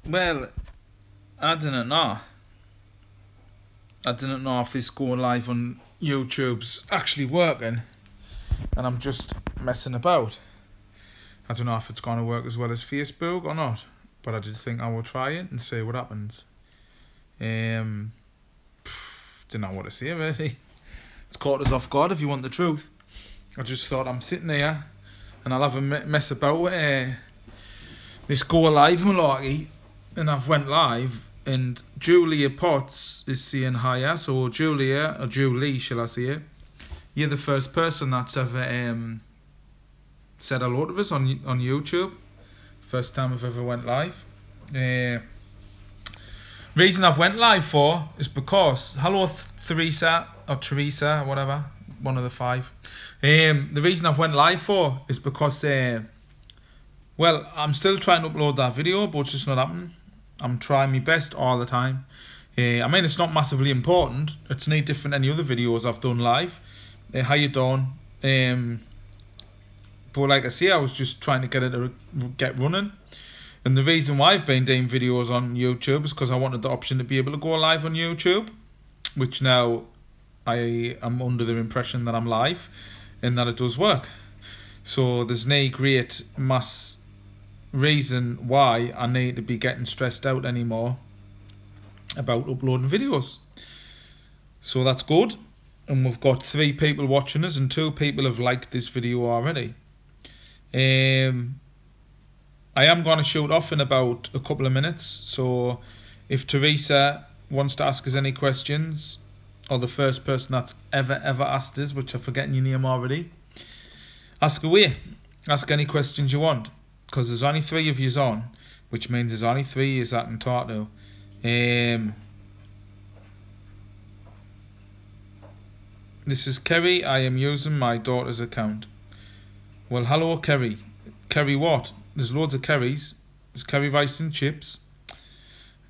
Well, I didn't know. I didn't know if this going live on YouTube's actually working, and I'm just messing about. I don't know if it's going to work as well as Facebook or not, but I did think I would try it and see what happens. Don't know what to say really. It's caught us off guard if you want the truth. I just thought I'm sitting here and I'll have a mess about with this go live malarkey, and I've went live and Julia Potts is saying hiya. So Julia, or Julie shall I say, you're the first person that's ever said hello to us on YouTube. First time I've ever went live. Reason I've went live for is because, hello Teresa or Teresa, whatever, one of the five. The reason I've went live for is because, well, I'm still trying to upload that video, but it's just not happening. I'm trying my best all the time. I mean, it's not massively important. It's no different than any other videos I've done live. How you doing? But like I say, I was just trying to get it to get running. And the reason why I've been doing videos on YouTube is because I wanted the option to be able to go live on YouTube, which now I am under the impression that I'm live and that it does work. So there's no great mass reason why I need to be getting stressed out anymore about uploading videos. So that's good. And we've got 3 people watching us and 2 people have liked this video already. I am going to shoot off in about a couple of minutes, so if Teresa wants to ask us any questions, or the first person that's ever asked us, which I've forgotten your name already, ask away. Ask any questions you want, because there's only 3 of yous on, which means there's only 3 yous that can talk to. This is Kerry. I am using my daughter's account. Well, hello Kerry. Kerry what? There's loads of Kerrys. There's Kerry rice and chips.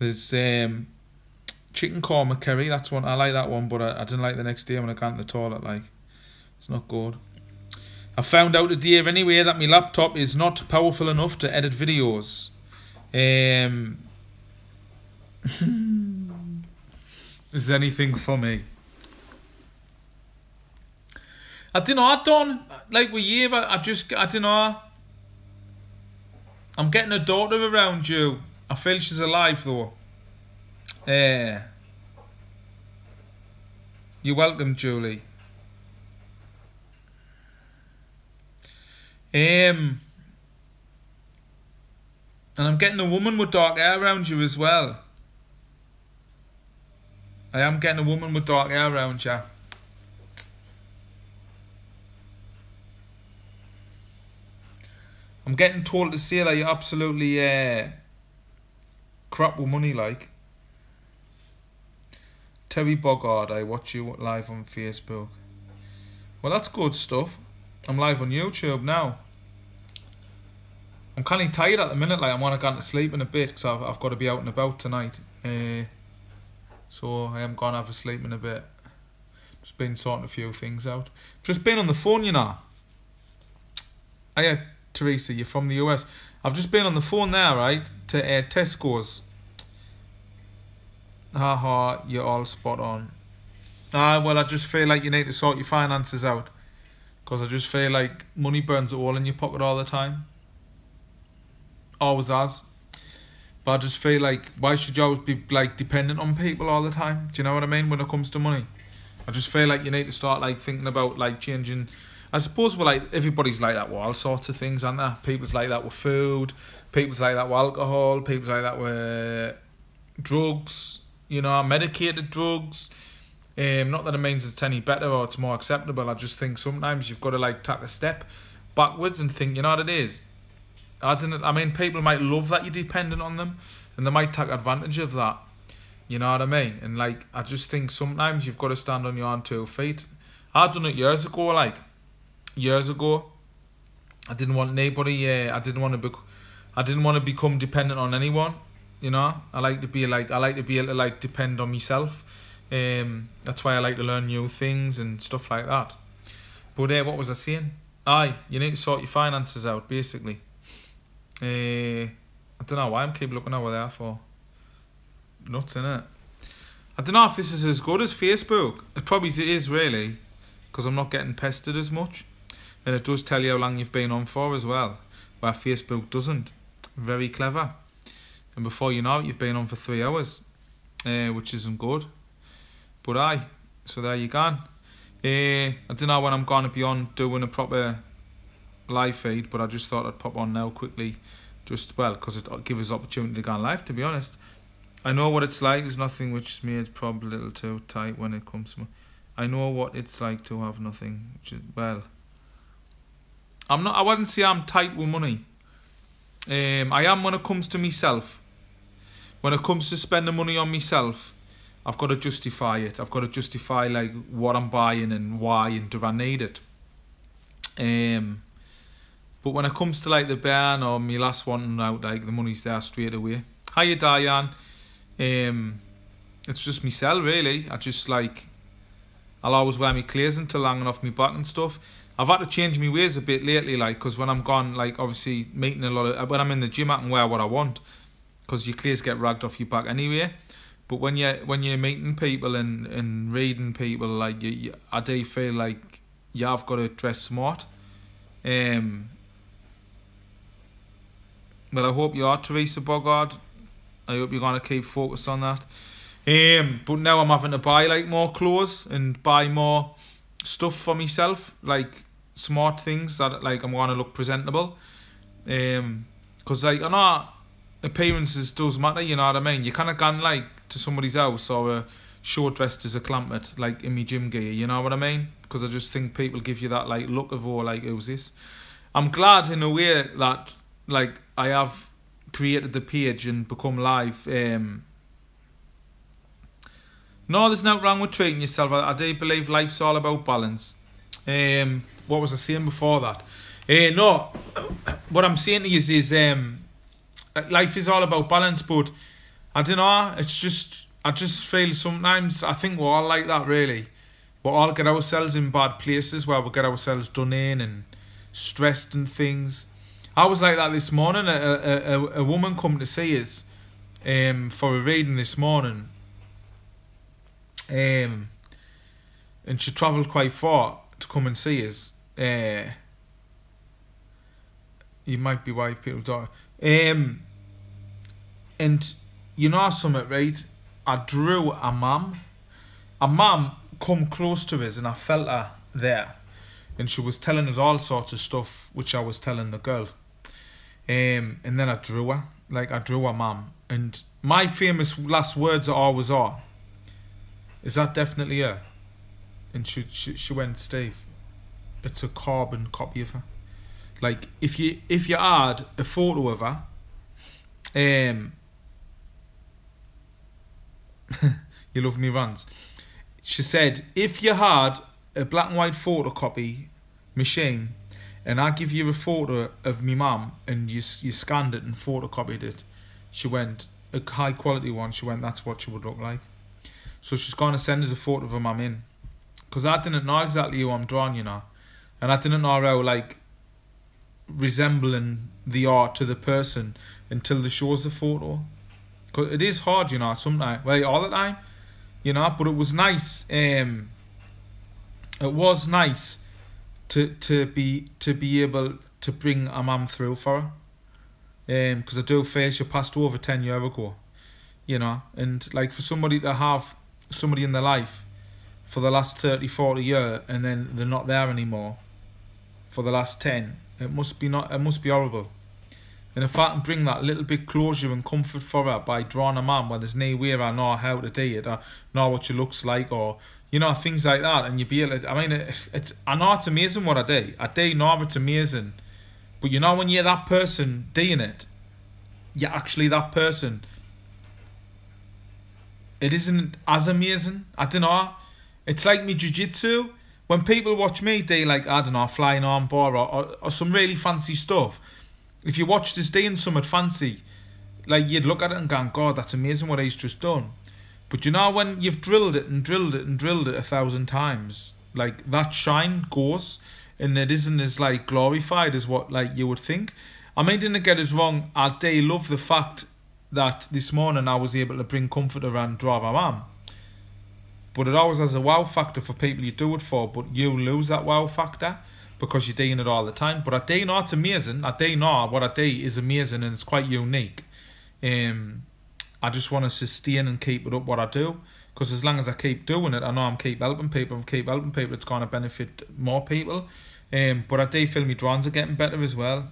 There's chicken korma curry. That's one. I like that one, but I didn't like the next day when I got in the toilet. Like, it's not good. I found out today anyway that my laptop is not powerful enough to edit videos. Is anything for me? I don't know. I don't like with you, but I don't know. I'm getting a daughter around you. I feel she's alive though. You're welcome, Julie. And I'm getting a woman with dark hair around you as well. I am getting a woman with dark hair around you. I'm getting told to say that you're absolutely crap with money, like. Terry Bogard, I watch you live on Facebook. Well, that's good stuff. I'm live on YouTube now. I'm kind of tired at the minute, like I want to go to sleep in a bit because I've got to be out and about tonight. So I am going to have a sleep in a bit. Just been sorting a few things out. Just been on the phone, you know. Teresa, you're from the US. I've just been on the phone there, right, to Tesco's. Haha, you're all spot on. Well, I just feel like you need to sort your finances out. Because I just feel like money burns a hole in your pocket all the time. Always has. But I just feel like, why should you always be like dependent on people all the time? Do you know what I mean, when it comes to money? I just feel like you need to start like thinking about like changing. I suppose we're like, everybody's like that with all sorts of things, aren't there? People's like that with food, people's like that with alcohol, people's like that with drugs, you know, medicated drugs. Not that it means it's any better or it's more acceptable. I just think sometimes you've got to like take a step backwards and think, you know what it is? I mean, people might love that you're dependent on them and they might take advantage of that. You know what I mean? And like, I just think sometimes you've got to stand on your own 2 feet. I done it years ago, like. Years ago, I didn't want anybody. I didn't want to become dependent on anyone. You know, I like to be able to like depend on myself. That's why I like to learn new things and stuff like that. But what was I saying? You need to sort your finances out, basically. I don't know why I'm keep looking over there for. Nuts, innit? I don't know if this is as good as Facebook. It probably is, really, because I'm not getting pestered as much. And it does tell you how long you've been on for as well, where Facebook doesn't. Very clever. And before you know it, you've been on for 3 hours, which isn't good. But aye, so there you go. I don't know when I'm going to be on doing a proper live feed, but I just thought I'd pop on now quickly, just, well, because it gives us opportunity to go on live, to be honest. I know what it's like. There's nothing which me is probably a little too tight when it comes to. I know what it's like to have nothing. Which is, well, I'm not. I wouldn't say I'm tight with money. I am when it comes to myself. When it comes to spending money on myself, I've got to justify it. I've got to justify like what I'm buying and why and do I need it. But when it comes to like the burn or me last one out, like the money's there straight away. Hiya, Diane. It's just myself really. I just like, I'll always wear my clothes until long enough my back and stuff. I've had to change my ways a bit lately, like, because when I'm gone, like, obviously meeting a lot of, when I'm in the gym I can wear what I want, because your clothes get ragged off your back anyway. But when you're meeting people and reading people, like, I do feel like you have got to dress smart. But I hope you are, Teresa Bogard. I hope you're going to keep focused on that. But now I'm having to buy like more clothes and buy more stuff for myself, like smart things that like I'm going to look presentable. Because like I know appearances does matter, you know what I mean. You kind of gone like to somebody's house or show dressed as a clampet, like in my gym gear, you know what I mean? Because I just think people give you that like look of, oh, like, who's this? I'm glad in a way that like I have created the page and become live. No, there's nothing wrong with treating yourself. I do believe life's all about balance. What was I saying before that? No, what I'm saying to you is life is all about balance, but I don't know, it's just, I just feel sometimes, I think we're all like that really. We all get ourselves in bad places where we get ourselves done in and stressed and things. I was like that this morning. A woman come to see us for a reading this morning. And she travelled quite far to come and see us. You might be wife, people's daughter. And you know something, right? I drew a mum. A mum come close to us and I felt her there. And she was telling us all sorts of stuff, which I was telling the girl. And then I drew her. Like, I drew her mum. And my famous last words always are, is that definitely her? And she went, Steve, it's a carbon copy of her. Like, if you add a photo of her, you love me runs. She said, if you had a black and white photocopy machine and I give you a photo of me mum and you scanned it and photocopied it, she went, a high quality one, she went, that's what she would look like. So she's going to send us a photo of her mum in. Because I didn't know exactly who I'm drawing, you know. And I didn't know how, like, resembling the art to the person until they shows the photo. Because it is hard, you know, sometimes. Well, all the time, you know. But it was nice. It was nice to be able to bring a mum through for her. Because I do feel she passed over 10 years ago. You know. And, like, for somebody to have somebody in their life for the last 30, 40 years and then they're not there anymore for the last 10, it must be horrible. And if I can bring that little bit closure and comfort for her by drawing a mum where there's no way I know how to do it or know what she looks like or, you know, things like that, and you be able to, I mean, I know it's amazing what I do. I do know it's amazing. But you know when you're that person doing it, you're actually that person. It isn't as amazing. I don't know. It's like me jiu-jitsu. When people watch me do, like, I don't know, flying arm bar or some really fancy stuff, if you watched us doing something fancy, like, you'd look at it and go, God, that's amazing what he's just done. But you know when you've drilled it and drilled it and drilled it 1,000 times, like, that shine goes and it isn't as, like, glorified as what, like, you would think. I mean, didn't get us wrong. I do love the fact that this morning I was able to bring comforter and drive our mum. But it always has a wow factor for people you do it for, but you lose that wow factor because you're doing it all the time. But I do know it's amazing. I do know what I do is amazing and it's quite unique. I just want to sustain and keep it up what I do, because as long as I keep doing it, I know I'm keep helping people. It's going to benefit more people. But I do feel my drones are getting better as well.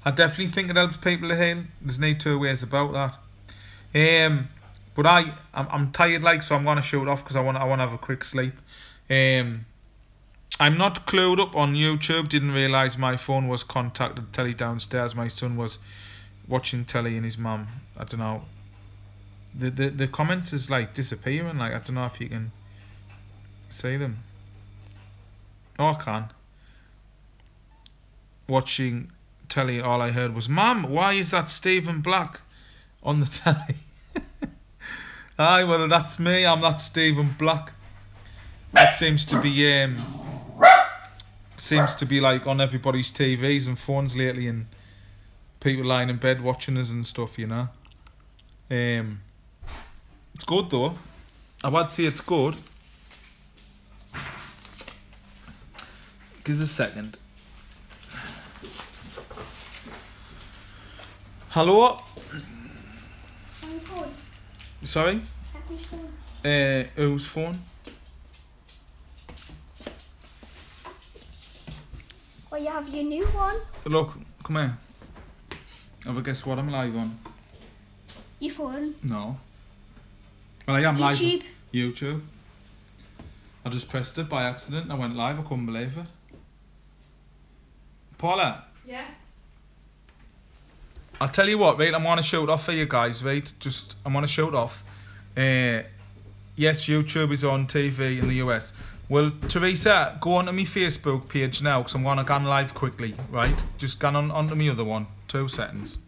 I definitely think it helps people to heal. There's no two ways about that. But I'm tired, like, so I'm gonna shoot off because I want to have a quick sleep. I'm not clued up on YouTube. Didn't realise my phone was contacted telly downstairs. My son was watching telly and his mum. I don't know. The comments is like disappearing. Like, I don't know if you can see them. Oh, I can. Watching telly, all I heard was, "Mum, why is that Stephen Black on the telly?" Aye, well, that's me. I'm that Stephen Black. That seems to be like on everybody's TVs and phones lately, and people lying in bed watching us and stuff, you know. It's good though. I would say it's good. Give us a second. Hello? Phone. Sorry? Happy phone. Whose phone? Oh, you have your new one? Look, come here. Have a guess what I'm live on? Your phone? No. Well, I am live YouTube? on YouTube. I just pressed it by accident and I went live. I couldn't believe it. Paula? Yeah. I'll tell you what, right, I'm going to shout off for you guys, right? I'm going to shout off. Yes, YouTube is on TV in the US. Well, Teresa, go on to my Facebook page now, because I'm going to go live quickly, right? Just go on to my other one. 2 seconds.